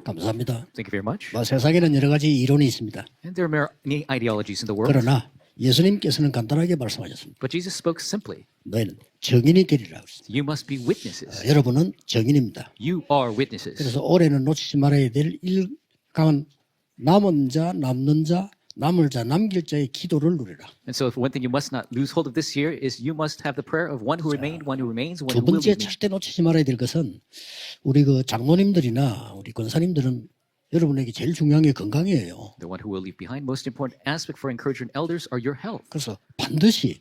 감사합니다. Thank you very much. 세상에는 여러 가지 이론이 있습니다. And there are many ideologies in the world. 그러나 예수님께서는 간단하게 말씀하셨습니다. But Jesus spoke simply. 너희는 증인이 되리라 그랬습니다. You must be witnesses. 여러분은 증인입니다. You are witnesses. 그래서 올해는 놓치지 말아야 될 일강은 남은 자, 남는 자, 남을 자, 남길 자의 기도를 누리라. And so one thing you must not lose hold of this year is you must have the prayer of one who remained, one who remains, one 두 who will 번째 remain. 절대 놓치지 말아야 될 것은 우리 그 장로님들이나 우리 권사님들은 여러분에게 제일 중요한 게 건강이에요. The one who will leave behind. Most important aspect for encouraging elders are your health. 그래서 반드시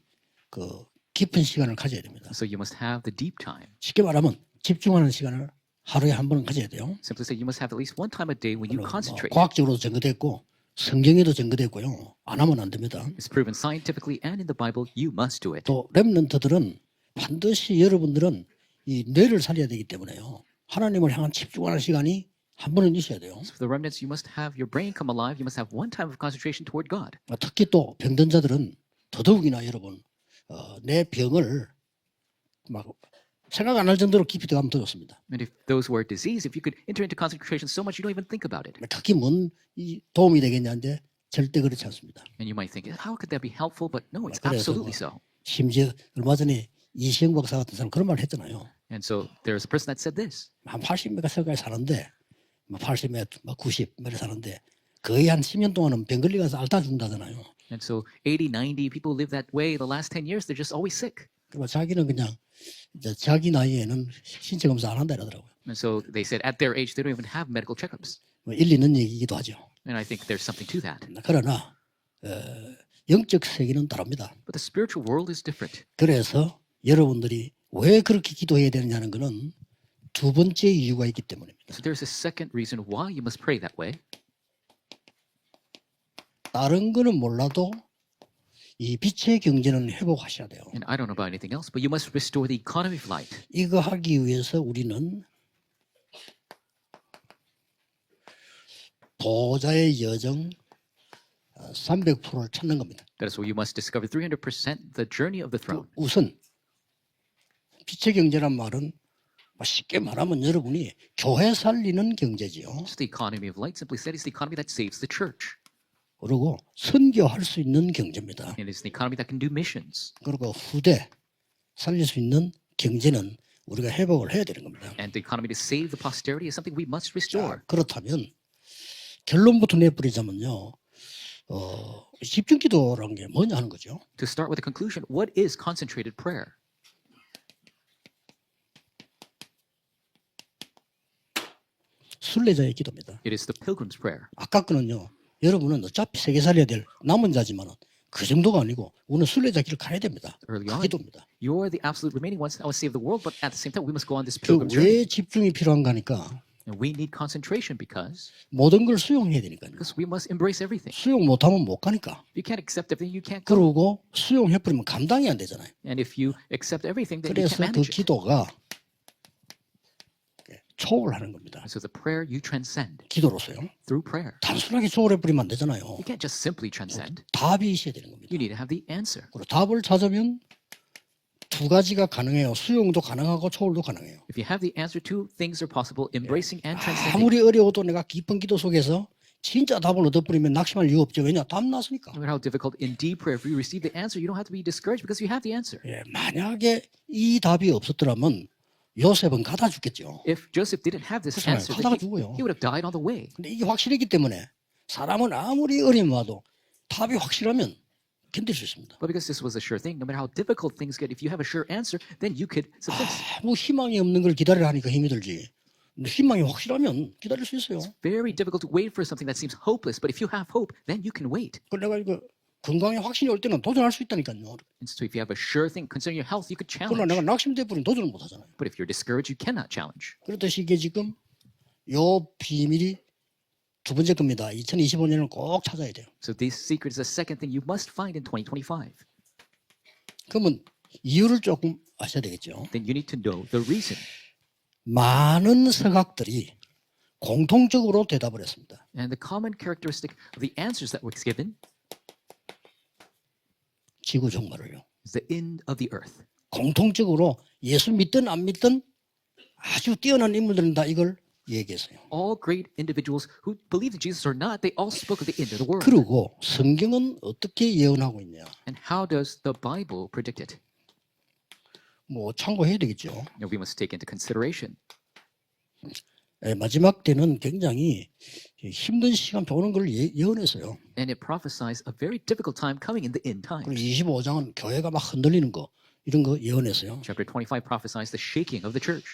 그 깊은 시간을 가져야 됩니다. So you must have the deep time. 쉽게 말하면 집중하는 시간을 하루에 한 번은 가져야 돼요. Simply say you must have at least one time a day when you concentrate. 과학적으로도 증거됐고 성경에도 증거됐고요. 안 하면 안 됩니다. It's proven scientifically and in the Bible. You must do it. 또 렘넌트들은 반드시 여러분들은 이 뇌를 살려야 되기 때문에요. 하나님을 향한 집중하는 시간이 한 번은 있어야 돼요. So for the remnants, you must have your brain come alive. You must have one time of concentration toward God. 특히 또 병든 자들은 더더욱이나 여러분 내 병을 막 생각 안 할 정도로 깊이 들어가면 더 좋습니다. And if those who are diseased, if you could enter into concentration so much you don't even think about it. 특히 뭔 이 도움이 되겠냐는데 절대 그렇지 않습니다. And you might think, how could that be helpful? But no, it's 그래서 absolutely so. 심지어 얼마 전에 이시영 박사 같은 사람 그런 말 했잖아요. And so there's a person that said this. 한 80몇 세까지 사는데 80몇, 90 이렇게 사는데 거의 한 10년 동안은 병 걸리 가서 앓다 죽는다잖아요. And so 80, 90 people live that way. The last 10 years, they're just always sick. 그리고 자기는 그냥 이제 자기 나이에는 신체 검사 안 한다 이러더라고요. And so they said at their age, they don't even have medical checkups. 일리 있는 얘기이기도 하죠. And I think there's something to that. 그러나 영적 세계는 다릅니다. But the spiritual world is different. 그래서 여러분들이 왜 그렇게 기도해야 되느냐는 것은 두 번째 이유가 있기 때문입니다. So there's a second reason why you must pray that way. 다른 거는 몰라도 이 빛의 경제는 회복하셔야 돼요. And I don't know about anything else, but you must restore the economy of light. 이거 하기 위해서 우리는 보호자의 여정 300%를 찾는 겁니다. That is why you must discover 300% the journey of the throne. 우선 빛의 경제란 말은 쉽게 말하면 여러분이 교회 살리는 경제지요. So the economy of light, simply said, is the economy that saves the church. 그리고 선교할 수 있는 경제입니다. And it's the economy that can do missions. 그리고 후대 살릴 수 있는 경제는 우리가 회복을 해야 되는 겁니다. And the economy to save the posterity is something we must restore. 그렇다면 결론부터 내버리자면요. 집중기도라는 게 뭐냐 하는 거죠. To start with a conclusion, what is concentrated prayer? 순례자의 기도입니다. It is the pilgrim's prayer. 아까 거는요. 여러분은 어차피 세계 살려야 될 남은 자지만은 그 정도가 아니고 우리는 순례자 길을 가야 됩니다. Early 그 on, 기도입니다. you're the absolute remaining ones that will save the world, but at the same time, we must go on this pilgrim journey. 왜 집중이 필요한가 하니까 And we need concentration because 모든 걸 수용해야 되니까요. we must embrace everything. 수용 못하면 못 가니까. If you can't accept everything, you can't go. 그러고 수용해버리면 감당이 안 되잖아요. And if you accept everything, then you 그래서 can't 그 manage it. 기도가 초월하는 겁니다. And so the prayer you transcend 기도로서요. through prayer. 단순하게 초월해버리면 안 되잖아요. You can't just simply transcend. 답이 있어야 되는 겁니다. You need to have the answer. 그리고 답을 찾으면 두 가지가 가능해요. 수용도 가능하고 초월도 가능해요. If you have the answer, two things are possible: embracing and transcending. 아무리 어려워도 내가 깊은 기도 속에서 진짜 답을 얻어버리면 낙심할 이유 없죠. 왜냐? 답 났으니까. No matter how difficult, in deep prayer, if you receive the answer, you don't have to be discouraged because you have the answer. 만약에 이 답이 없었더라면 요셉은 가다 죽겠죠. If Joseph didn't have this 그렇잖아요. answer, 하다가 then 죽어요. he would have died on the way. 근데 이게 확실했기 때문에 사람은 아무리 어려움 와도 답이 확실하면 견딜 수 있습니다. But because this was a sure thing, no matter how difficult things get, if you have a sure answer, then you could subsist. 뭐 희망이 없는 걸 기다리라 하니까 힘이 들지. 근데 희망이 확실하면 기다릴 수 있어요. Very difficult to wait for something that seems hopeless, but if you have hope, then you can wait. 그 내가 이거 건강에 확신이 올 때는 도전할 수 있다니까요. And so if you have a sure thing concerning your health, you could 그러나 challenge. 내가 낙심돼 버리면 도전을 못 하잖아요. But if you're discouraged, you cannot challenge. 그렇듯이 이게 지금 요 비밀이 두 번째 겁니다. 2025년을 꼭 찾아야 돼요. So this secret is the second thing you must find in 2025. 그러면 이유를 조금 아셔야 되겠죠. Then you need to know the reason. 많은 서각들이 공통적으로 대답을 했습니다. And the common characteristic of the answers that were given 지구 종말을요. is the end of the earth. 공통적으로 예수 믿든 안 믿든 아주 뛰어난 인물들은 다 이걸 얘기했어요. All great individuals who believed in Jesus or not, they all spoke of the end of the world. 그리고 성경은 어떻게 예언하고 있냐? And how does the Bible predict it? 뭐 참고해야 되겠죠. You know, we must take into consideration. 마지막 때는 굉장히 힘든 시간 오는 걸 예언했어요. And it prophesies a very difficult time coming in the end 그리고 times. 25장은 교회가 막 흔들리는 거 이런 거 예언했어요. Chapter 25 prophesies the shaking of the church.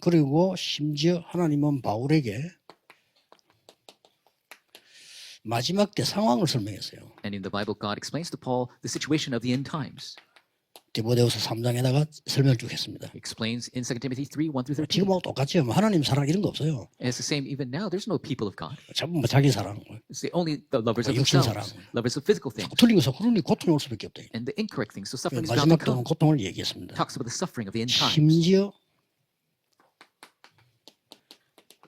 그리고 심지어 하나님은 바울에게 마지막 때 상황을 설명했어요. And in the Bible, God explains to Paul the situation of the end times. 디모데후서 3장에다가 설명을 쭉 했습니다. He explains in 2 Timothy 3, 1 through 13. 지금하고 똑같죠. 뭐 하나님 사랑 이런 거 없어요. And it's the same even now. There's no people of God. 전부 뭐 자기 사랑. It's only the lovers of 육신 themselves, 사랑. lovers of physical things, 틀린 것은 그러니 고통이 올 수밖에 없다. and the incorrect things. So suffering is bound to 마지막 come. 때는 고통을 얘기했습니다. Talks about the suffering of the end times. 심지어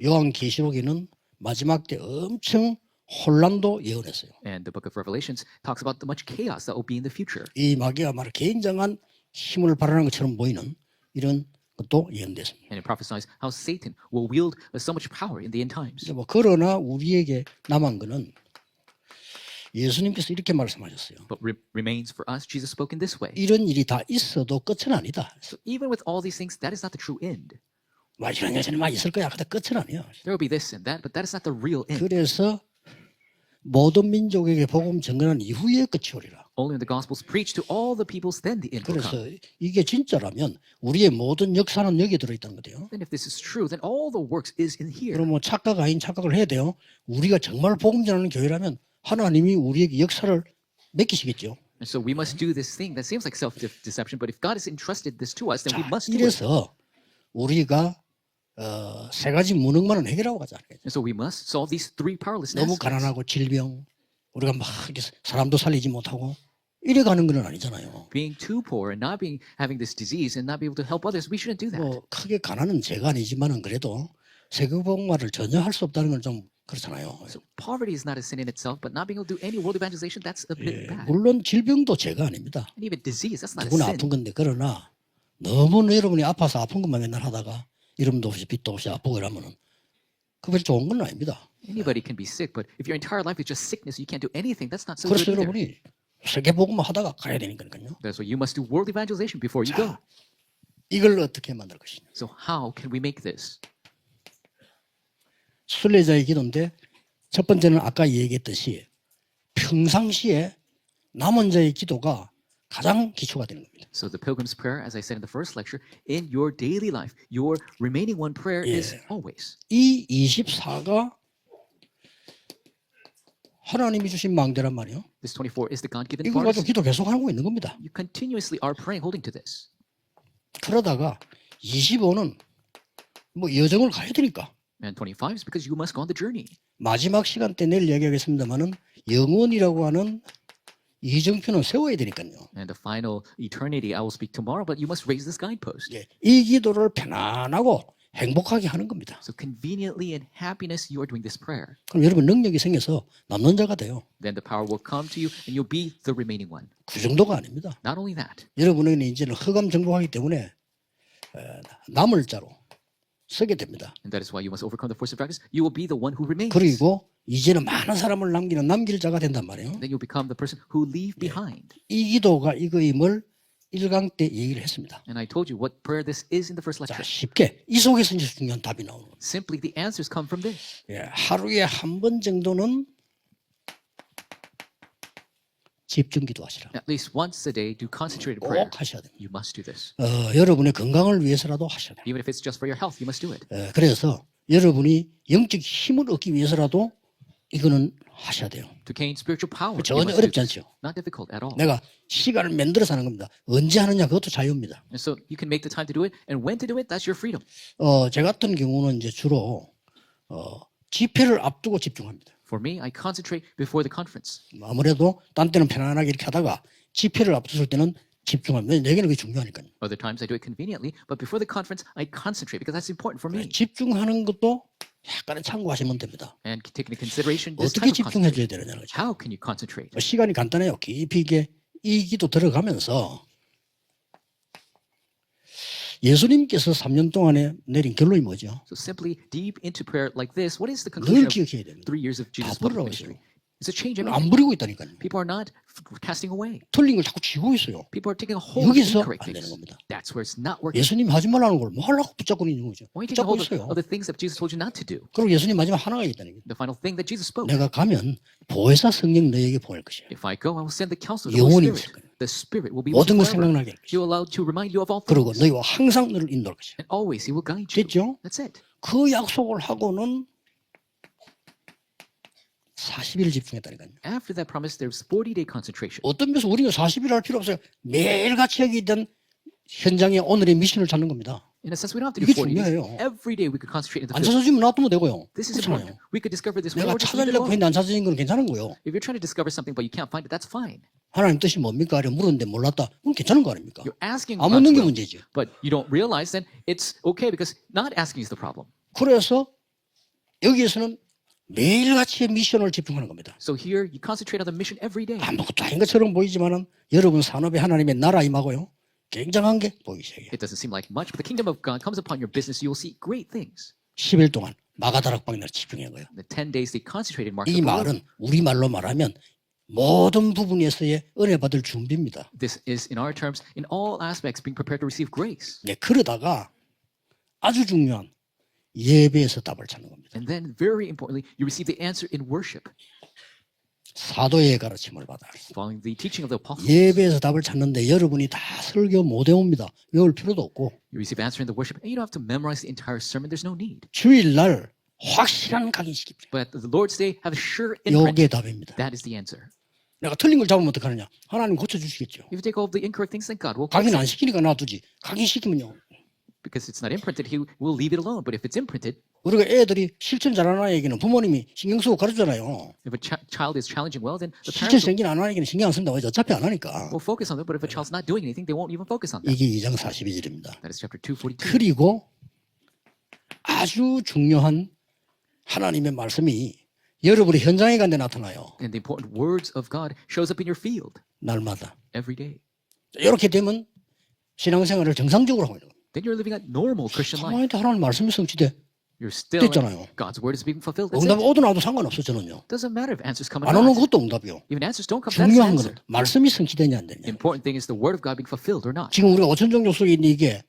요한계시록에는 마지막 때 엄청 혼란도 예언했어요. And the book of Revelations talks about the much chaos that will be in the future. 이 마귀야말로 굉장한 힘을 발휘하는 것처럼 보이는 이런 것도 예언됐습니다. And it prophesies how Satan will wield so much power in the end times. 이제 뭐 그러나 우리에게 남은 거는 예수님께서 이렇게 말씀하셨어요. But remains for us, Jesus spoke in this way. 이런 일이 다 있어도 끝은 아니다. So even with all these things, that is not the true end. 막 이런 여전히 막 있을 거야. 근데 끝은 아니에요. There will be this and that, but that is not the real end. 그래서 모든 민족에게 복음 전하는 이후에 끝이 오리라. Only when the gospel is preached to all the peoples, then the end will 그래서 come. 이게 진짜라면 우리의 모든 역사는 여기에 들어있다는 거예요. Then if this is true, then all the works is in here. 그러면 착각 아닌 착각을 해야 돼요. 우리가 정말 복음 전하는 교회라면 하나님이 우리에게 역사를 맡기시겠죠. And so we must do this thing that seems like self-deception, but if God has entrusted this to us, then we 자, must do it. 이래서 우리가 세 가지 무능만은 해결하고 가자. And so we must solve these three powerlessness. 너무 가난하고 질병, 우리가 막 이렇게 사람도 살리지 못하고 이래 가는 건 아니잖아요. Being too poor and not having this disease and not be able to help others, we shouldn't do that. 뭐 크게 가난은 죄가 아니지만은 그래도 세계복음화를 전혀 할 수 없다는 건 좀 그렇잖아요. So poverty is not a sin in itself, but not being able to do any world evangelization, that's a bit bad. 물론 질병도 죄가 아닙니다. And even disease, that's not a 누구나 sin. 아픈 건데 그러나 너무 여러분이 아파서 아픈 것만 맨날 하다가 이름도 없이 빛도 없이 아프고 이러면은 그별 좋은 건 아닙니다. Anybody can be sick, but if your entire life is just sickness, you can't do anything, that's not so 그래서 good either. 여러분이 세계복음화 하다가 가야 되니까요. That's why you must do world evangelization before you go. 이걸 어떻게 만들 것이냐. So how can we make this? 순례자의 기도인데 첫 번째는 아까 얘기했듯이 평상시에 남은 자의 기도가 가장 기초가 되는 겁니다. So the pilgrim's prayer, as I said in the first lecture, in your daily life, your remaining one prayer is always. 이 24가 하나님이 주신 망대란 말이에요. This 24 is the God-given 이걸 가지고 promise. 기도 계속 하고 있는 겁니다. You continuously are praying, holding to this. 그러다가 25는 뭐 여정을 가야 되니까 And 25 is because you must go on the journey. 마지막 시간 때 내일 얘기하겠습니다만은 영원이라고 하는 이정표는 세워야 되니까요. And the final eternity, I will speak tomorrow, but you must raise this guidepost. 예, 이 기도를 편안하고 행복하게 하는 겁니다. So conveniently in happiness, you are doing this prayer. 그럼 여러분 능력이 생겨서 남는 자가 돼요. Then the power will come to you and you'll be the remaining one. 그 정도가 아닙니다. Not only that, 여러분에게는 이제는 흑암 정복하기 때문에 남을 자로 서게 됩니다. and that is why you must overcome the force of darkness, you will be the one who remains. 그리고 이제는 많은 사람을 남길 자가 된단 말이에요. Then you'll become the person who leave behind. 이 기도가 이거임을 1강 때 얘기를 했습니다. And I told you what prayer this is in the first 자, lecture. 쉽게 이 속에서 이제 중요한 답이 나오는 겁니다. Simply the answers come from this. 예, 하루에 한 번 정도는 집중 기도하시라. At least once a day, do concentrated prayer. 꼭 하셔야 됩니다. You must do this. 여러분의 건강을 위해서라도 하셔야 돼요. Even if it's just for your health, you must do it. 그래서 여러분이 영적 힘을 얻기 위해서라도 이거는 하셔야 돼요. To gain spiritual power, you 전혀 must do 어렵지 this. 않죠. Not difficult at all. 내가 시간을 만들어서 하는 겁니다. 언제 하느냐 그것도 자유입니다. And so you can make the time to do it, and when to do it, that's your freedom. 제 같은 경우는 이제 주로 집회를 앞두고 집중합니다. For me, I concentrate before the conference. 아무래도 딴 때는 편안하게 이렇게 하다가 집회를 앞두실 때는 집중합니다. 내게는 그게 중요하니까요. Other times I do it conveniently, but before the conference, I concentrate because that's important for me. 집중하는 것도 약간은 참고하시면 됩니다. And take into consideration this 어떻게 type of concentration. 집중해줘야 되느냐는 거죠. How can you concentrate? 시간이 간단해요. 깊이 있게 이 기도 들어가면서 예수님께서 3년 동안에 내린 결론이 뭐죠? So simply deep into prayer like this, what is the 늘 conclusion of 기억해야 됩니다. 3 years of Jesus' 다 public 버리라고 ministry? It's to change 안 everything. 버리고 있다니까요. People are not casting away. 틀린 걸 자꾸 쥐고 있어요. People are taking a hold of 여기서 incorrect 안 되는 things. 겁니다. That's where it's not working. 예수님 하지 말라는 걸 뭐 하려고 붙잡고 있는 거죠. Why are you taking 붙잡고 hold 있어요. of the things that Jesus told you not to do? 그리고 예수님 마지막 하나가 있다는 거예요. The final thing that Jesus spoke. 내가 가면 보혜사 성령 너에게 보낼 것이야. If I go, I will send the counselor, the Holy 영원히 Spirit. 있을 거예요. The Spirit will be with 모든 you 걸 forever. 생각나게 할 He 것이야. will allow to remind you of all 그리고 things. 너희와 항상 너를 인도할 것이야. And always He will guide you. 됐죠? That's it. 그 약속을 하고는 40일 집중했다니까요. After that promise, there's 40-day concentration. 어떤 면에서 우리는 40일 할 필요 없어요. 매일같이 여기 있던 현장에 오늘의 미션을 찾는 겁니다. In a sense, we don't have to do 이게 40 days. 중요해요. Every day we could concentrate in the 안 field. 찾아주면 놔두면 되고요. This is 그렇잖아요. important. We could discover this. We 내가 or just leave it 찾으려고 alone. 했는데 안 찾아진 건 괜찮은 거예요. If you're trying to discover something but you can't find it, that's fine. 하나님 뜻이 뭡니까? 이래 물었는데 몰랐다. 그럼 괜찮은 거 아닙니까? You're asking 안 God's 묻는 게 will, 문제죠. but you don't realize, then it's okay because not asking is the problem. 그래서 여기에서는 매일같이 미션을 집중하는 겁니다. So here, you concentrate on the mission every day. 아무것도 아닌 것처럼 보이지만은 여러분 산업에 하나님의 나라 임하고요. 굉장한 게 보이기 시작해요. It doesn't seem like much, but the kingdom of God comes upon your business. You will see great things. 10일 동안 마가다락방에 집중한 거예요. The 10 days they concentrated, Mark. 이 말은 우리말로 말하면 모든 부분에서의 은혜 받을 준비입니다. This is, in our terms, in all aspects, being prepared to receive grace. 네, 그러다가 아주 중요한 예배에서 답을 찾는 겁니다. And then, very importantly, you receive the answer in worship, 사도의 가르침을 받아. following the teaching of the apostles. 예배에서 답을 찾는데 여러분이 다 설교 못 외웁니다. 외울 필요도 없고 You receive answer in the worship, and you don't have to memorize the entire sermon. There's no need. 주일날 확실한 각인시킵니다. But at the Lord's Day, have a sure imprint. 요게 답입니다. That is the answer. 내가 틀린 걸 잡으면 어떡하느냐? 하나님 고쳐주시겠죠. If you take all of the incorrect things, then God will 각인 fix 안 it. 시키니까 놔두지. 각인시키면요. Because it's not imprinted, He will leave it alone. But if it's imprinted, 우리가 애들이 실천 잘하는 아이에게는 부모님이 신경 쓰고 가르쳐잖아요. if a child is challenging well, then the 실천 parents 생긴 안 하는 아이에게는 신경 안 씁니다. 왜? 어차피 안 하니까. will focus on it. But if a child's not doing anything, they won't even focus on that. 이게 2장 42절입니다. That is chapter 242. 그리고 아주 중요한 하나님의 말씀이 여러분의 현장에 간 데 나타나요. And the important words of God shows up in your field 날마다. every day. 이렇게 되면 신앙생활을 정상적으로 하고 있는 거예요. Then you're living a normal Christian life. 하나님한테 하나님 말씀이 성취돼. You're still 됐잖아요. God's word is being fulfilled. That's 응답 it. 오든 안 와도 상관없어 저는요. Doesn't matter if answers come or 안 오는 not. 것도 응답이요. Even answers don't come. That's an 중요한 answer. 건 말씀이 성취되냐 안 되냐. The important thing is the word of God being fulfilled or not. 지금 우리가 5천 종족 속에 있는 이게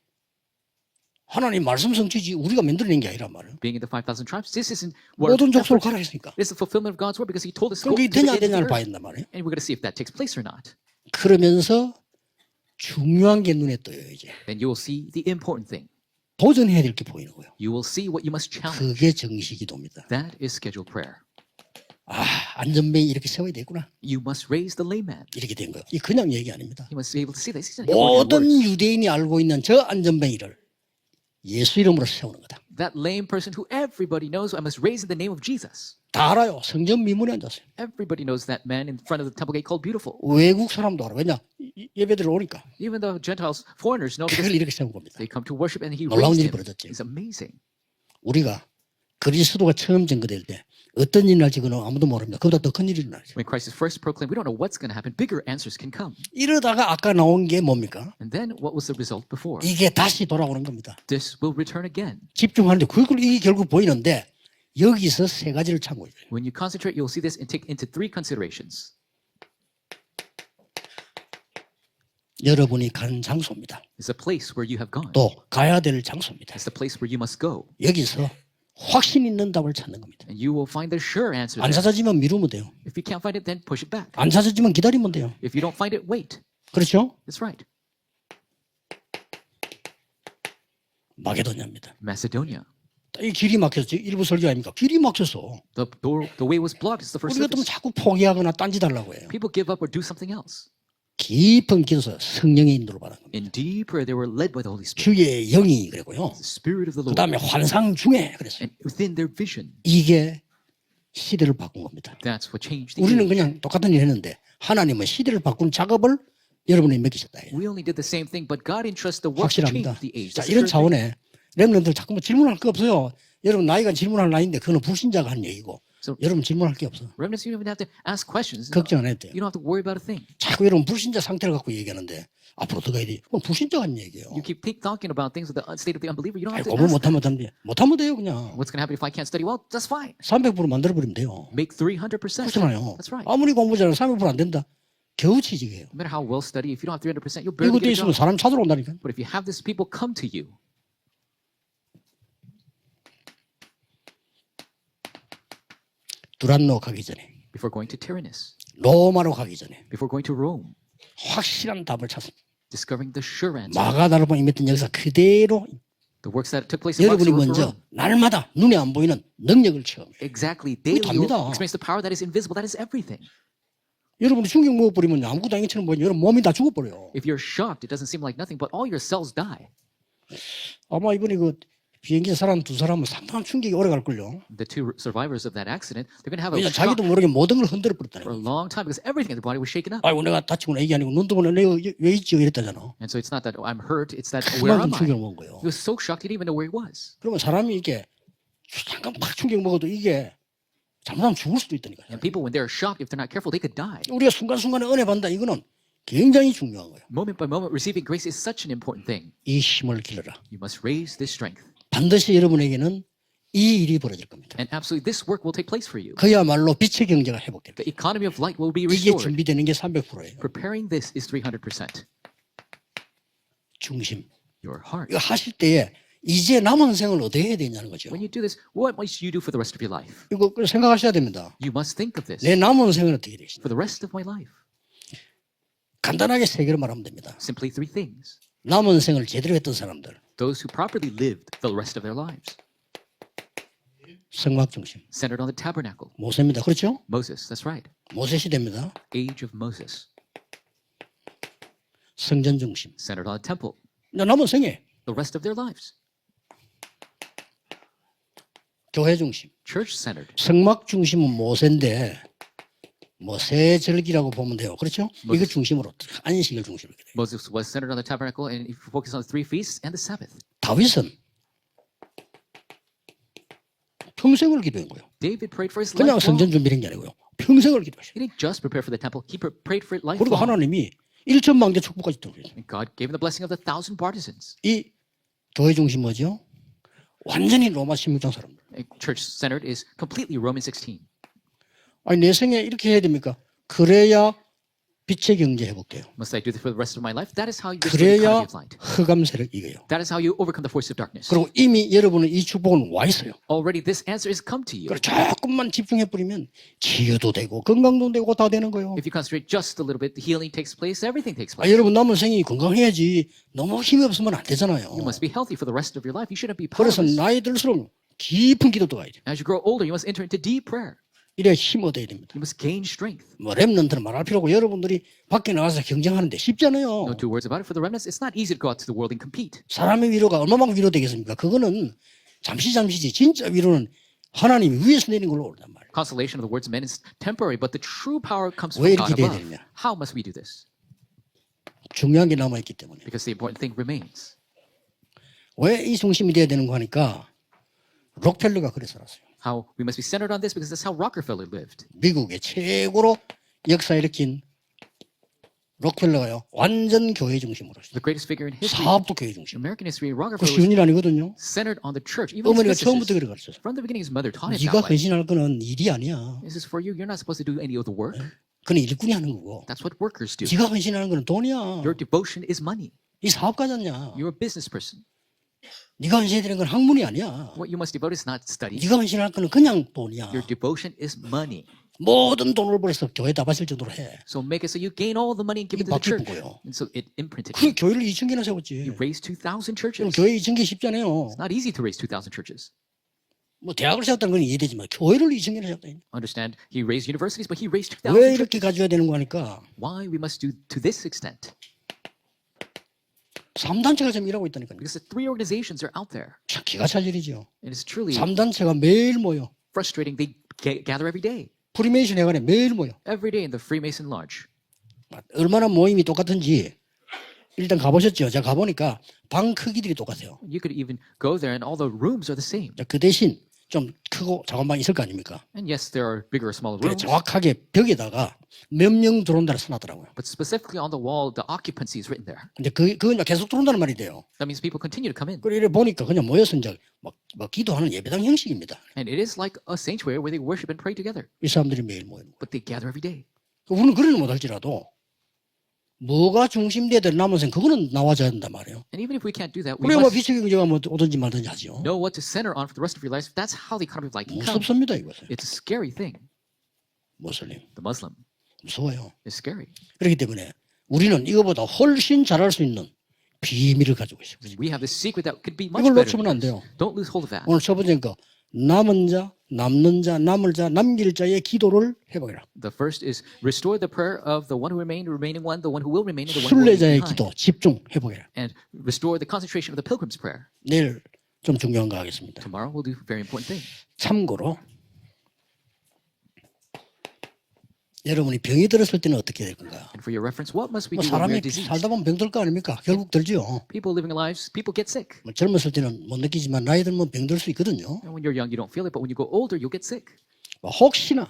하나님 말씀 성취지 우리가 만들어낸 게 아니란 말이에요. Being in the 5,000 tribes, this isn't what 모든 족속을 efforts. 가라 했으니까. It's the fulfillment of God's word because He told us to go 그럼 이게 to the 되냐 안 ends of the 되냐를 earth. 봐야 된단 말이에요. And we're going to see if that takes place or not. 그러면서 중요한 게 눈에 떠요 이제. Then you will see the important thing. 도전해야 될 게 보이는 거예요. You will see what you must challenge. 그게 정시기도입니다. That is scheduled prayer. 아 안전뱅이 이렇게 세워야 되구나. You must raise the layman. 이렇게 된 거예요. 이 그냥 얘기 아닙니다. You must be able to see this. These are important 모든 words. 유대인이 알고 있는 저 안전뱅이를 예수 이름으로 세우는 거다. That lame person who everybody knows, I must raise in the name of Jesus. 다 알아요. 성전 미문에 앉았어요. Everybody knows that man in front of the temple gate called beautiful. 외국 사람도 알아. 왜냐? 예배들 오니까 Even the Gentiles, foreigners know because 그걸 이렇게 세운 겁니다. they come to worship and he 놀라운 raised 일이 him. 벌어졌죠. It's amazing. 우리가 그리스도가 처음 증거될 때 어떤 일이 날지 그는 아무도 모릅니다. 그보다 더 큰 일이 일어나죠. When Christ is first proclaimed, we don't know what's going to happen. Bigger answers can come. 이러다가 아까 나온 게 뭡니까? And then what was the result before? 이게 다시 돌아오는 겁니다. This will return again. 집중하는데 그걸 이게 결국 보이는데 여기서 세 가지를 참고해요. When you concentrate, you'll see this and take into three considerations. 여러분이 가는 장소입니다. It's a place where you have gone. 또 가야 될 장소입니다. It's the place where you must go. 여기서 확신 있는 답을 찾는 겁니다. And you will find the sure answer 안 there. 찾아지면 미루면 돼요. If you can't find it, then push it back. 안 찾아지면 기다리면 돼요. If you don't find it, wait. 그렇죠? That's right. 마게도냐입니다. Macedonia. 이 길이 막혔지. 일부 설교 아닙니까? 길이 막혔어. The way was blocked. It's the first 우리 같으면 service. 자꾸 포기하거나 딴짓하려고 해요. People give up or do something else. 깊은 기도서 성령의 인도를 받은 겁니다. In deep prayer, they were led by the Holy Spirit. 주의 영이 그랬고요. The Spirit of the 그 Lord. 다음에 환상 중에 그랬어요. And within their vision, 이게 시대를 바꾼 겁니다. that's what changed the 우리는 age. 그냥 똑같은 일 했는데 하나님은 시대를 바꾸는 작업을 여러분이 맡기셨다. We only did the same thing, but God entrusts the work to 확실합니다. change the age. 자, That's 이런 the sure thing. 차원에 렘넌들 자꾸 뭐 질문할 거 없어요. 여러분 나이가 질문할 나이인데 그거는 불신자가 한 얘기고 So 여러분 질문할 게 없어. remnants, you don't even have to ask questions. 걱정 안 해도 돼요. You don't have to worry about a thing. 자꾸 여러분 불신자 상태를 갖고 얘기하는데 앞으로 어떻게 해야 돼? 그건 불신자가 하는 얘기예요. You keep talking about things with the state of the unbeliever. You don't 아니, have to 공부 ask. 못하면 돼. 못하면 돼요 그냥. What's going to happen if I can't study well? That's fine. 300% 만들어버리면 돼요. Make 300%. 그렇잖아요. That's right. 아무리 공부 잘해도 300%안 된다. 겨우 취직해요. No matter how well study, if you don't have 300%, you'll barely 미국에 get a 있으면 job. 사람 찾으러 온다니까. But if you have this, people come to you. 두란노 가기 전에, Before going to Tyrannus, 로마로 가기 전에 before going to Rome, 확실한 답을 찾습니다. discovering the sure answer. 마가다락방 임했던 역사 그대로 The works that took place in Mark's 여러분이 Rome. 먼저 날마다 눈에 안 보이는 능력을 체험해요. Exactly. Daily, you'll 답니다. experience the power that is invisible. That is everything. 여러분이 충격 먹어버리면 아무것도 아닌 것처럼 보이면 여러분 몸이 다 죽어버려요. If you're shocked, it doesn't seem like nothing, but all your cells die. 아마 이번에 그 비행기에 사람 두 사람은 상당한 충격이 오래 갈걸요. The two survivors of that accident, they're going to have a 왜냐 shock 자기도 모르게 모든 걸 흔들어 버렸다는 for a 거예요. long time because everything in their body was shaken up. 아이고 내가 다치거나 얘기 아니고 눈도 보네 내가 왜 있지 이랬다잖아. And so it's not that oh, I'm hurt, it's that where 그만큼 am I? 충격을 먹은 거예요. He was so shocked he didn't even know where he was. 그러면 사람이 이게 잠깐 팍 충격 먹어도 이게 잘못하면 죽을 수도 있다니까요. And people, when they're shocked, if they're not careful, they could die. 우리가 순간순간에 은혜 받는다 이거는 굉장히 중요한 거예요. Moment by moment, receiving grace is such an important thing. 이 힘을 길러라. You must raise this strength. 반드시 여러분에게는 이 일이 벌어질 겁니다. And absolutely, this work will take place for you. 그야말로 빛의 경제가 회복될 The 거예요. economy of light will be 이게 restored. 준비되는 게 300%예요. Preparing this is 300%. 중심. Your heart. 이거 하실 때에 이제 남은 생을 어떻게 해야 되냐는 거죠. When you do this, what must you do for the rest of your life? 이거 생각하셔야 됩니다. You must think of this. 내 남은 생은 어떻게 되시냐. For the rest of my life. 간단하게 세 개를 말하면 됩니다. Simply three things. 남은 생을 제대로 했던 사람들. Those who properly lived the rest of their lives. 성막 중심. Centered on the tabernacle. 모세입니다. 그렇죠? Moses, that's right. 모세 시대입니다. Age of Moses. 성전 중심. Centered on the temple. 남은 생에 The rest of their lives. 교회 중심. Church centered. 성막 중심은 모세인데 세 절기라고 보면 돼요. 그렇죠? 이거 중심으로 안식을 중심으로 이렇게 돼요. Moses was centered on the tabernacle, and if you focus on the three feasts and the Sabbath. 다윗은 평생을 기도한 거예요. David prayed for his 그냥 life. 성전 준비한 게 아니고요. 평생을 기도하셔요. He didn't just prepare for the temple; he prayed for it life. 그리고 하나님이 1천만 개 축복까지 들어요. And God gave him the blessing of the 1,000 partisans. 이 교회 중심 뭐죠? 완전히 로마 16장 사람들. Church centered is completely Romans 16. 아니 내 생에 이렇게 해야 됩니까? 그래야 빛의 경제 회복돼요. Must I do this for the rest of my life? That is how you restore the 그래야 economy of light. 흑암세를 이겨요. That is how you overcome the force of darkness. 그리고 이미 여러분은 이 축복은 와 있어요. Already this answer has come to you. 그리고 조금만 집중해 버리면 치유도 되고 건강도 되고 다 되는 거예요. If you concentrate just a little bit, the healing takes place, everything takes 아, place. 여러분 남은 생이 건강해야지 너무 힘이 없으면 안 되잖아요. You must be healthy for the rest of your life. You shouldn't be 그래서 powerless. 나이 들수록 깊은 기도도 가야 돼요. As you grow older, you must enter into deep prayer. 이래야 힘 얻어야 됩니다. You must gain strength. 뭐 랩런트는 말할 필요 없고 여러분들이 밖에 나가서 경쟁하는데 쉽잖아요. No two words about it. For the remnants, it's not easy to go out to the world and compete. 사람의 위로가 얼마만큼 위로되겠습니까? 그거는 잠시지. 진짜 위로는 하나님이 위에서 내린 걸로 오르단 말이에요. Consolation of the words of men is temporary, but the true power comes 왜 from God 이렇게 돼야 above. 되느냐? How must we do this? 중요한 게 남아있기 때문에. Because the important thing remains. 왜 이 중심이 돼야 되는 거 하니까 록펠러가 그래 살았어요. How we must be centered on this because that's how Rockefeller lived. 미국의 최고로 역사 일으킨 록펠러가요. 완전 교회 중심으로 했어요. The greatest figure in history, 사업도 교회 중심. American history, 그 Rockefeller 쉬운 was 일 아니거든요. centered on the church. Even his 어머니가 처음부터 businesses. 그래 가르쳤어요. From the beginning, his mother taught it 네가 that way. 헌신할 거는 일이 아니야. This is for you. You're not supposed to do any of the work. 그는 일꾼이 하는 거고. That's what workers do. 네가 헌신하는 거는 돈이야. Your devotion is money. 이 사업가잖냐. You're a business person. 네가 헌신해야 되는 건 학문이 아니야. What you must devote is not study. 네가 헌신할 거는 그냥 돈이야. Your devotion is money. 모든 돈을 벌어서 교회에다 바칠 정도로 해. So make it so you gain all the money and give it to the 바뀌는 church. 거예요. And so it imprinted. 그 교회를 2,000개나 세웠지. You raised 2,000 churches. 그럼 교회 2,000개 쉽잖아요. It's not easy to raise 2,000 churches. 뭐 대학을 세웠다는 건 이해되지만 교회를 2,000개나 세웠다. Understand, he raised universities, but he raised 왜 2,000 이렇게 churches. 가져야 되는 거 하니까 Why we must do to this extent? 3단체가 지금 일하고 있다니까요. Because the three organizations are out there. 참 기가 찰 일이죠. And it's truly 3단체가 매일 모여. frustrating. They gather every day. 프리메이션 회관에 매일 모여. Every day in the Freemason Lodge. 얼마나 모임이 똑같은지 일단 가보셨죠? 제가 가보니까 방 크기들이 똑같아요. You could even go there and all the rooms are the same. 자, 그 대신 좀 크고 작은 방이 있을 거 아닙니까? And yes, there are bigger or smaller 그래, rooms, 정확하게 벽에다가 몇 명 들어온다를 써놨더라고요. but specifically on the wall, the occupancy is written there. 근데 그건 이제 계속 들어온다는 말이 돼요. That means people continue to come in. 그래 이래 보니까 그냥 모여서 이제 막 기도하는 예배당 형식입니다. And it is like a sanctuary where they worship and pray together, 이 사람들이 매일 모이는 거예요. but they gather every day. 우리는 그러지 못할지라도 뭐가 중심돼야 될 남은 생 그거는 나와줘야 된단 말이에요. And even if we can't do that, we 그래 뭐 must 비치 경제가 뭐 오든지 말든지 하죠. know what to center on for the rest of your lives. That's how the economy of life can come. 무섭습니다 이것은. It's a scary thing. 모슬림 The Muslim 무서워요. is scary. 그렇기 때문에 우리는 이거보다 훨씬 잘할 수 있는 비밀을 가지고 있습니다. We have this secret that could be much 이걸 better. 놓치면 안 돼요. Don't lose hold of that. 오늘 첫 번째 거 남은 자, 남는 자, 남을 자, 남길 자의 기도를 해보라. The first is restore the prayer of the one who remained, the remaining one, the one who will remain, and the one who will leave 순례자의 behind. 기도 집중해보라. And restore the concentration of the pilgrim's prayer. 내일 좀 중요한 거 하겠습니다. Tomorrow we'll do a very important thing. 참고로 여러분이 병이 들었을 때는 어떻게 될 건가? And for your reference, what must we 뭐 do when we 사람이 are diseased? 살다 보면 병 들 거 아닙니까? 결국 들죠. People living lives, people get sick. 뭐 젊었을 때는 못 느끼지만 나이 들면 병 들 수 있거든요. And when you're young, you don't feel it, but when you go older, you'll get sick. 뭐 혹시나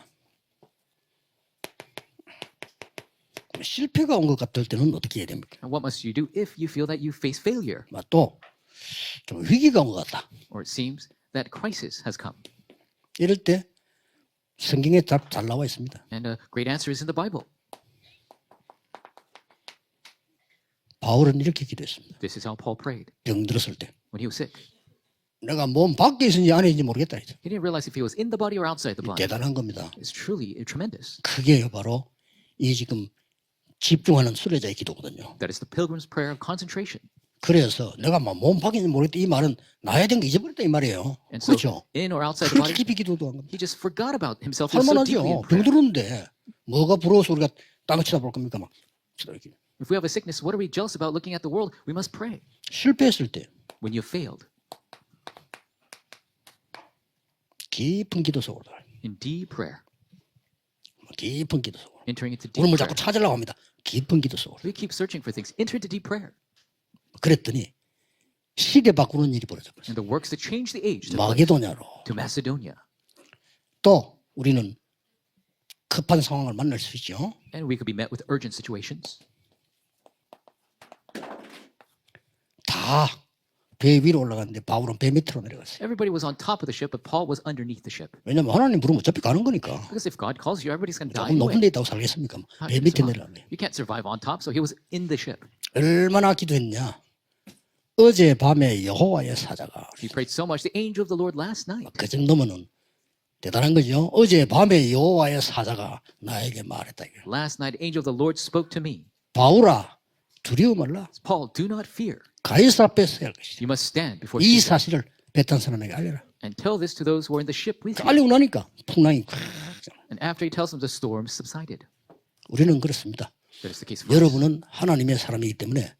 실패가 온 것 같을 때는 어떻게 해야 됩니까? And what must you do if you feel that you face failure, 또 좀 위기가 온 것 같다. or it seems that crisis has come? 이럴 때 성경에 답 잘 나와 있습니다. And a great answer is in the Bible. 바울은 이렇게 기도했습니다. This is how Paul prayed 병 들었을 때 when he was sick. 내가 몸 밖에 있는지 안에 있는지 모르겠다. 이제. He didn't realize if he was in the body or outside the body. 대단한 겁니다. It's truly tremendous. 그게 바로 이 지금 집중하는 순례자의 기도거든요. That is the pilgrim's prayer of concentration. 그래서 내가 막 몸 밖에 있는지 모르겠다 이 말은 나야 된 거 잊어버렸다 이 말이에요. And so, 그렇죠? in or outside the 그렇게 body, 깊이 기도도 한 겁니다. he just forgot about himself. He was so deeply 할만하죠. in 병 prayer. 들었는데 뭐가 부러워서 우리가 땅을 쳐다볼 겁니까? 막 이렇게. If we have a sickness, what are we jealous about looking at the world? We must pray. 실패했을 때 When you failed, 깊은 기도 속으로 들어가요. in deep prayer, 깊은 기도 속으로. entering into deep 우리는 뭐 prayer. 자꾸 찾으려고 합니다. 깊은 기도 속으로. We keep searching for things. Enter into deep prayer. 그랬더니 시대 바꾸는 일이 벌어졌어요. And the works that change the age to 마게도냐로. Macedonia. 또 우리는 급한 상황을 만날 수 있죠. And we could be met with urgent situations. 다 배 위로 올라갔는데 바울은 배 밑으로 내려갔어요. Everybody was on top of the ship, but Paul was underneath the ship. 왜냐면 하나님 부르면 어차피 가는 거니까. Because if God calls you, everybody's going to die 조금 높은 anyway. 데 있다고 살겠습니까? How 배 can you 밑에 survive? 내려갔네. You can't survive on top, so he was in the ship. 얼마나 기도했냐. 어제 밤에 여호와의 사자가 He prayed so much. The angel of the Lord last night. 그 정도면은 대단한 거죠. 어제 밤에 여호와의 사자가 나에게 말했다. 이거예요. Last night, angel of the Lord spoke to me. 바울아 두려워 말라. Paul, do not fear. 가이사 앞에 서야 할 것이다. You must stand before 이 Caesar 사실을 배탄 사람에게 알려라. and tell this to those who are in the ship with you. 알리고 나니까 풍랑이 And after he tells them, the storm subsided. 우리는 그렇습니다. That is the case for us. 여러분은 하나님의 사람이기 때문에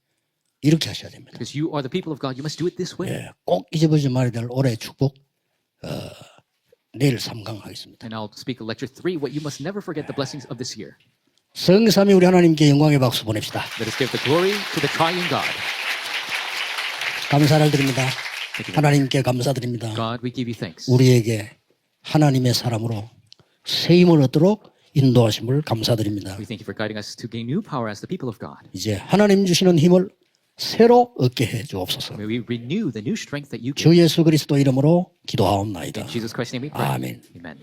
이렇게 하셔야 됩니다. Because you are the people of God, you must do it this way. 예, 꼭 잊어버리지 말아야 될 올해의 축복 내일 3강 하겠습니다. And I'll speak of lecture 3, what you must never forget the blessings of this year. 성삼위 우리 하나님께 영광의 박수 보냅시다. Let us give the glory to the triune God. 감사를 드립니다. 하나님께 감사드립니다. God, we give you thanks. 우리에게 하나님의 사람으로 새 힘을 얻도록 인도하심을 감사드립니다. We thank you for guiding us to gain new power as the people of God. 이제 하나님 주시는 힘을 새로 얻게 해 주옵소서. May we renew the new strength that you give. 주 예수 그리스도 이름으로 기도하옵나이다. In Jesus Christ's name we pray. 아멘. Amen.